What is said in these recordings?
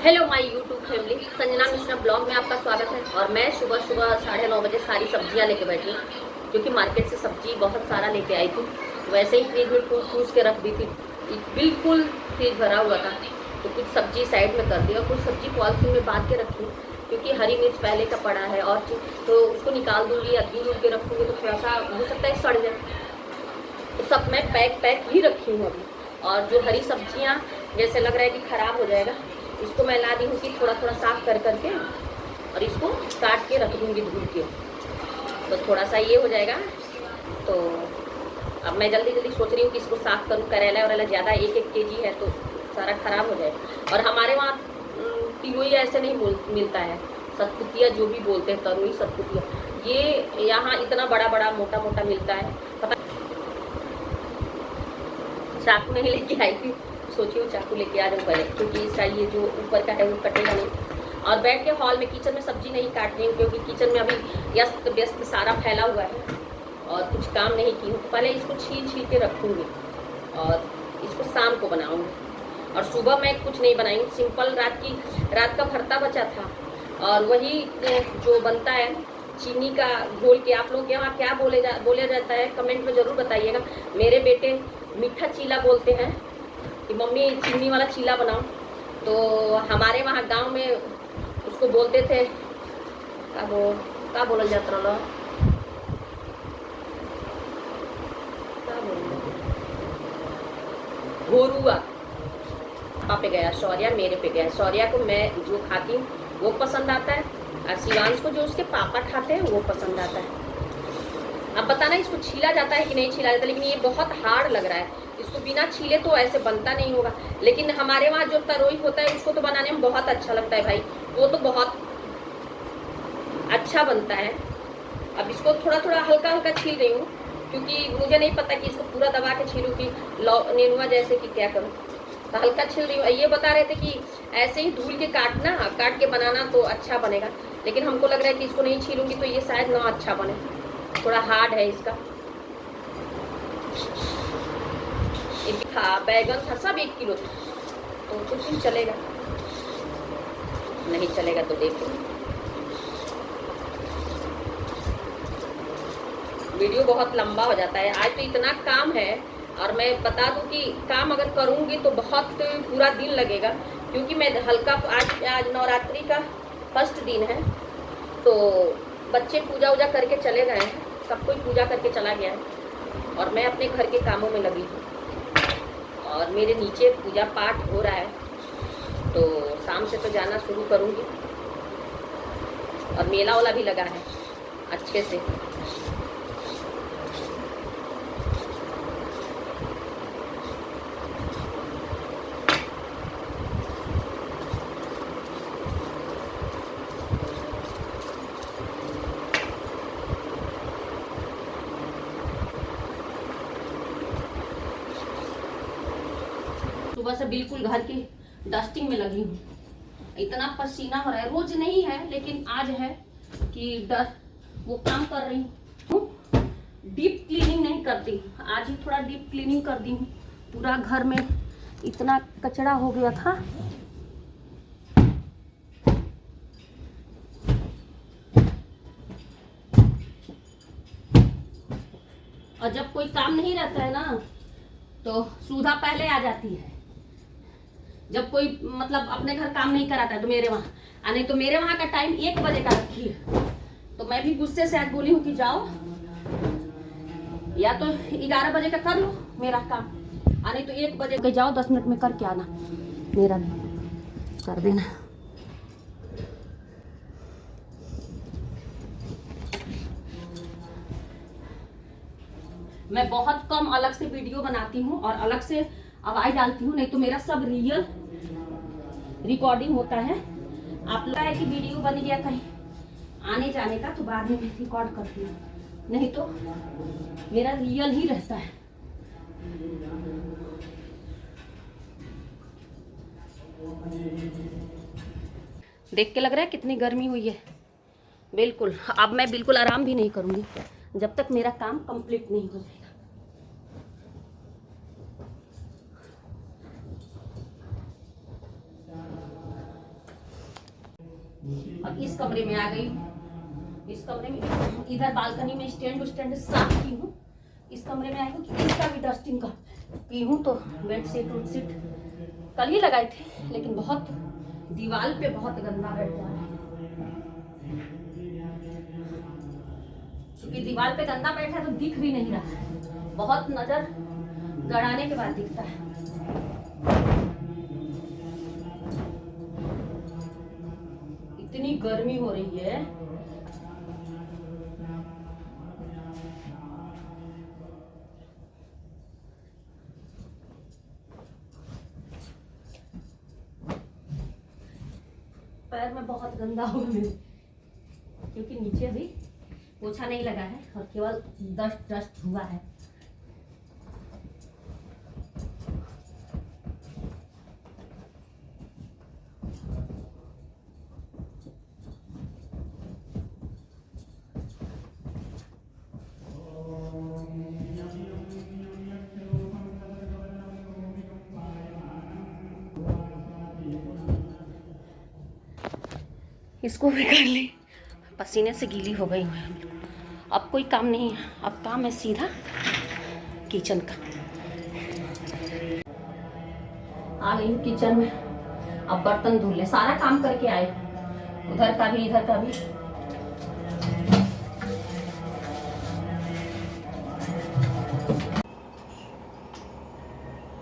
Hello my YouTube family, Sanjana Mishra blog में आपका स्वागत है। और मैं सुबह सुबह 9:30 बजे सारी सब्जियां लेके बैठी हूँ, क्योंकि मार्केट से सब्जी बहुत सारा लेके आई थी। वैसे ही फ्रिज में ठूस के रख दी थी, बिल्कुल फ्रिज भरा हुआ था। तो कुछ सब्जी साइड में कर दी और कुछ सब्जी पॉलिथीन में बांध के रखी, क्योंकि हरी मिर्च पहले का पड़ा है और चीज़ तो उसको निकाल दूँगी या धुल के रखूँगी तो थोड़ा सा हो सकता है सड़ जाए। तो सब मैं पैक ही रखी हूँ अभी। और जो हरी सब्जियाँ जैसे लग रहा है कि ख़राब हो जाएगा, इसको मैं ला दी हूँ कि थोड़ा थोड़ा साफ़ कर करके और इसको काट के रख दूँगी धुल के, तो थोड़ा सा ये हो जाएगा। तो अब मैं जल्दी जल्दी सोच रही हूँ कि इसको साफ़ करूँ। करेला वरेला ज़्यादा 1-1 केजी है तो सारा ख़राब हो जाएगा। और हमारे वहाँ तिरोई ऐसे नहीं मिलता है, सतपुतिया जो भी बोलते हैं, तरोई सतपुतिया, ये यहाँ इतना बड़ा बड़ा मोटा मोटा मिलता है। पता चाकू नहीं लेके आई थी, सोची हूँ चाकू लेके आ जाऊँ पहले, क्योंकि इसका ये जो ऊपर का है वो कटेगा नहीं। और बैठ के हॉल में किचन में सब्जी नहीं काट रही हूँ, क्योंकि किचन में अभी व्यस्त व्यस्त सारा फैला हुआ है और कुछ काम नहीं की हूँ। तो पहले इसको छील के रखूँगी और इसको शाम को बनाऊँगी। और सुबह मैं कुछ नहीं बनाई हूँ, सिंपल रात का भरता बचा था और वही जो बनता है चीनी का घोल के। आप लोग के यहाँ क्या बोला जाता है कमेंट में ज़रूर बताइएगा। मेरे बेटे मीठा चीला बोलते हैं कि मम्मी चीनी वाला चीला बनाओ, तो हमारे वहाँ गांव में उसको बोलते थे का बोलल जाता रहा, घोरुआ। पापा पे गया शौर्या, मेरे पे गया शौर्या को मैं जो खाती हूँ वो पसंद आता है और शिवांश को जो उसके पापा खाते हैं वो पसंद आता है। अब बताना इसको छीला जाता है कि नहीं छीला जाता, लेकिन ये बहुत हार्ड लग रहा है। इसको बिना छीले तो ऐसे बनता नहीं होगा, लेकिन हमारे वहाँ जो तरोई होता है उसको तो बनाने में बहुत अच्छा लगता है भाई, वो तो बहुत अच्छा बनता है। अब इसको थोड़ा थोड़ा हल्का हल्का छील रही हूँ, क्योंकि मुझे नहीं पता कि इसको पूरा दबा के छीलूँ कि नेनुआ जैसे कि क्या करूँ, तो हल्का छील रही हूँ। ये बता रहे थे कि ऐसे ही धुल के काट के बनाना तो अच्छा बनेगा, लेकिन हमको लग रहा है कि इसको नहीं छीलूँगी तो ये शायद ना अच्छा बने, थोड़ा हार्ड है इसका। था बैगन था सब 1 किलो था, तो कुछ दिन चलेगा, नहीं चलेगा तो देखो। वीडियो बहुत लंबा हो जाता है। आज तो इतना काम है, और मैं बता दूं कि काम अगर करूंगी तो बहुत पूरा दिन लगेगा, क्योंकि मैं हल्का आज नवरात्रि का फर्स्ट दिन है, तो बच्चे पूजा वूजा करके चले गए हैं, सब कोई पूजा करके चला गया है और मैं अपने घर के कामों में लगी हूँ। और मेरे नीचे पूजा पाठ हो रहा है, तो शाम से तो जाना शुरू करूँगी। और मेला वाला भी लगा है अच्छे से। सुबह से बिल्कुल घर की डस्टिंग में लगी हूँ, इतना पसीना हो रहा है। रोज नहीं है लेकिन आज है कि वो काम कर रही हूँ। डीप क्लीनिंग नहीं करती, आज ही थोड़ा डीप क्लीनिंग कर दी हूँ। पूरा घर में इतना कचरा हो गया था। और जब कोई काम नहीं रहता है ना, तो सुधा पहले आ जाती है। जब कोई मतलब अपने घर काम नहीं कराता है तो मेरे वहाँ, नहीं तो मेरे वहाँ का टाइम 1 बजे का रखी है। तो मैं भी गुस्से से आज बोली हूँ कि जाओ, या तो 11 बजे का कर लो मेरा काम, नहीं तो 1 बजे के जाओ, 10 मिनट में करके आना, मेरा भी कर देना। मैं बहुत कम अलग से वीडियो बनाती हूँ और अलग से आवाज डालती हूँ, नहीं तो मेरा सब रियल रिकॉर्डिंग होता है। आप लोग है कि वीडियो बन गया कहीं आने जाने का तो बाद में रिकॉर्ड करती हूँ, नहीं तो मेरा रियल ही रहता है। देख के लग रहा है कितनी गर्मी हुई है। बिल्कुल, अब मैं बिल्कुल आराम भी नहीं करूँगी जब तक मेरा काम कंप्लीट नहीं हो जाएगा। अब इस कमरे में आ गई। इस कमरे में इधर बालकनी में स्टैंड साफ की हूँ। इस कमरे में आई हूँ कि इसका भी डस्टिंग का की हूँ। तो बेडशीट उडशीट कल ही लगाए थे, लेकिन बहुत दीवार पे बहुत गंदा बैठ रहा है, क्योंकि दीवार पे गंदा बैठा है तो दिख भी नहीं रहा, बहुत नजर गड़ाने के बाद दिखता है। इतनी गर्मी हो रही है, पैर में बहुत गंदा हो गया, क्योंकि नीचे अभी पोछा नहीं लगा है और केवल डस्ट हुआ है। इसको भी कर ली, पसीने से गीली हो गई हूँ। अब कोई काम नहीं है, अब काम है सीधा किचन का। आ गई हूँ किचन में, अब बर्तन धुल ले, सारा काम करके आए, उधर का भी इधर का भी।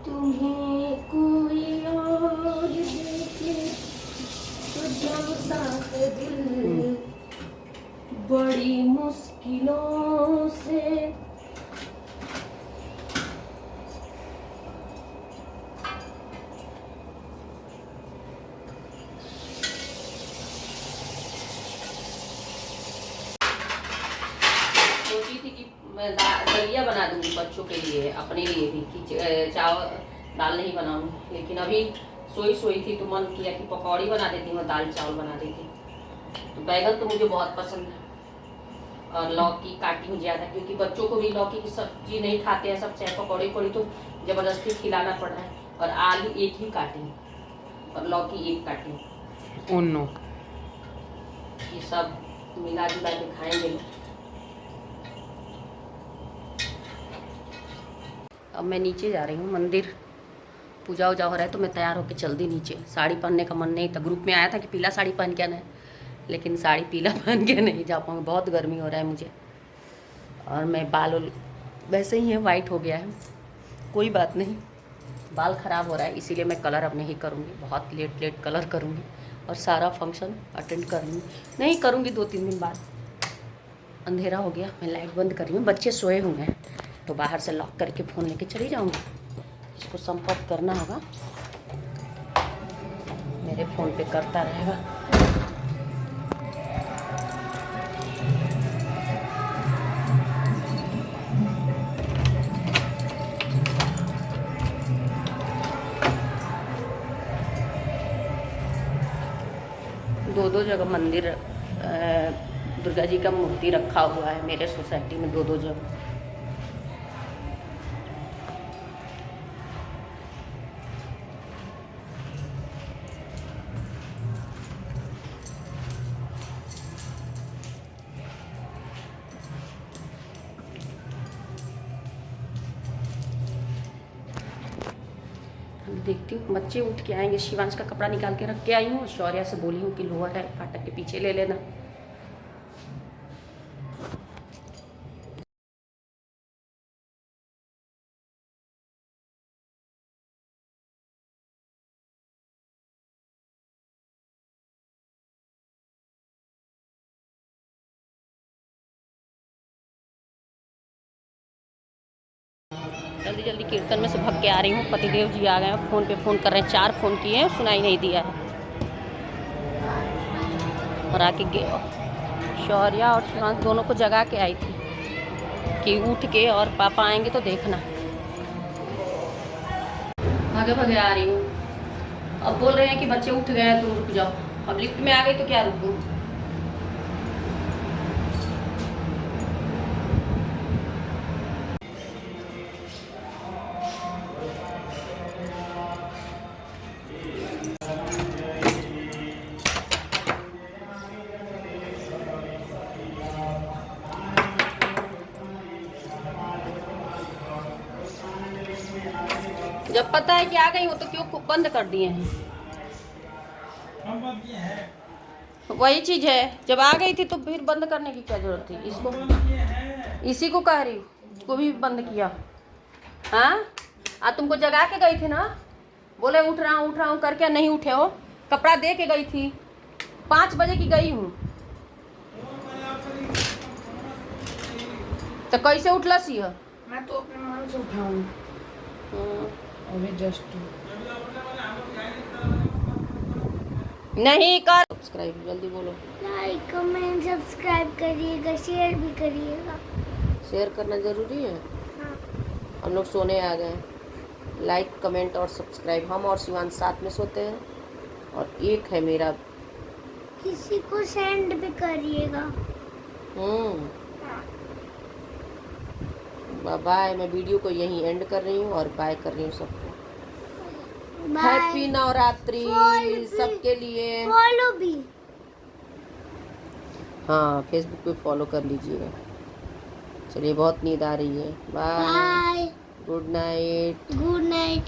तुम्हें कोई और देखे तो जलता है दिल, बड़ी मुश्किलों से। सोची थी कि मैं दलिया बना दूंगी बच्चों के लिए, अपने लिए भी, कि चावल दाल नहीं बनाऊंगी, लेकिन अभी सोई थी तो मन किया कि पकौड़ी बना देती हूँ, दाल चावल बना देती। तो बैगन तो मुझे बहुत पसंद है और लौकी काटी हूँ ज़्यादा, क्योंकि बच्चों को भी लौकी की सब्जी नहीं खाते हैं सब, चाहे पकौड़ी पड़ी तो ज़बरदस्ती खिलाना पड़ रहा है। और आलू एक ही काटी और लौकी एक काटी, नो ये सब मिला जुला के खाएंगे। अब मैं नीचे जा रही हूँ, मंदिर पूजा वूजा हो रहा है, तो मैं तैयार होकर चल दी नीचे। साड़ी पहनने का मन नहीं था, ग्रुप में आया था कि पीला साड़ी पहन के आना है, लेकिन साड़ी पीला पहन के नहीं जा पाऊँगी, बहुत गर्मी हो रहा है मुझे। और मैं बाल वैसे ही है, वाइट हो गया है, कोई बात नहीं, बाल ख़राब हो रहा है, इसीलिए मैं कलर अब नहीं करूँगी, बहुत लेट कलर करूँगी और सारा फंक्शन अटेंड करूँगी, नहीं करूँगी 2-3 दिन बाद। अंधेरा हो गया, मैं लाइट बंद कर रही हूँ, बच्चे सोए हुए हैं, तो बाहर से लॉक करके फ़ोन लेके चली जाऊँगी। इसको संपर्क करना होगा, मेरे फ़ोन पे करता रहेगा। दो जगह मंदिर दुर्गा जी का मूर्ति रखा हुआ है मेरे सोसाइटी में, 2 जगह। देखती हूँ, बच्चे उठ के आएंगे। शिवांश का कपड़ा निकाल के रख के आई हूँ, शौर्या से बोली हूँ कि लोअर है फाटक के पीछे ले लेना। जल्दी जल्दी कीर्तन में से भग के आ रही हूँ, पतिदेव जी आ गए हैं, फ़ोन पे फ़ोन कर रहे हैं, 4 फ़ोन किए हैं, सुनाई नहीं दिया है। और आके शौर्या और शिवांश दोनों को जगा के आई थी कि उठ के, और पापा आएंगे तो देखना। भागे भागे आ रही हूँ, अब बोल रहे हैं कि बच्चे उठ गए हैं तो रुक जाओ, अब लिफ्ट में आ गई तो क्या रुकूँ। पता है कि आ गई हो तो क्यों बंद कर दिए हैं? वही चीज है, जब आ गई थी तो फिर बंद करने की क्या जरूरत थी? इसको इसी को कह रही हूँ, इसको भी बंद किया। हाँ, आज तुमको जगा के गई थी ना, बोले उठ रहा हूँ करके नहीं उठे हो। कपड़ा दे के गई थी, 5 बजे की गई हूँ, तो कैसे उठला सी है? मैं तो अपने मन से उठाऊं अभी जस्ट। नहीं कर सब्सक्राइब, जल्दी बोलो। लाइक कमेंट सब्सक्राइब करिएगा, शेयर भी करिएगा। शेयर करना जरूरी है। हाँ। हम लोग सोने आ गए। लाइक कमेंट और सब्सक्राइब, हम और शिवान साथ में सोते हैं, और एक है मेरा। किसी को सेंड भी करिएगा। बाय। मैं वीडियो को यहीं एंड कर रही हूँ और बाय कर रही हूँ सबको। हैप्पी नवरात्रि सबके लिए। फॉलो भी। हाँ, फेसबुक पे फॉलो कर लीजिएगा। चलिए, बहुत नींद आ रही है। Bye, bye, good night. Good night.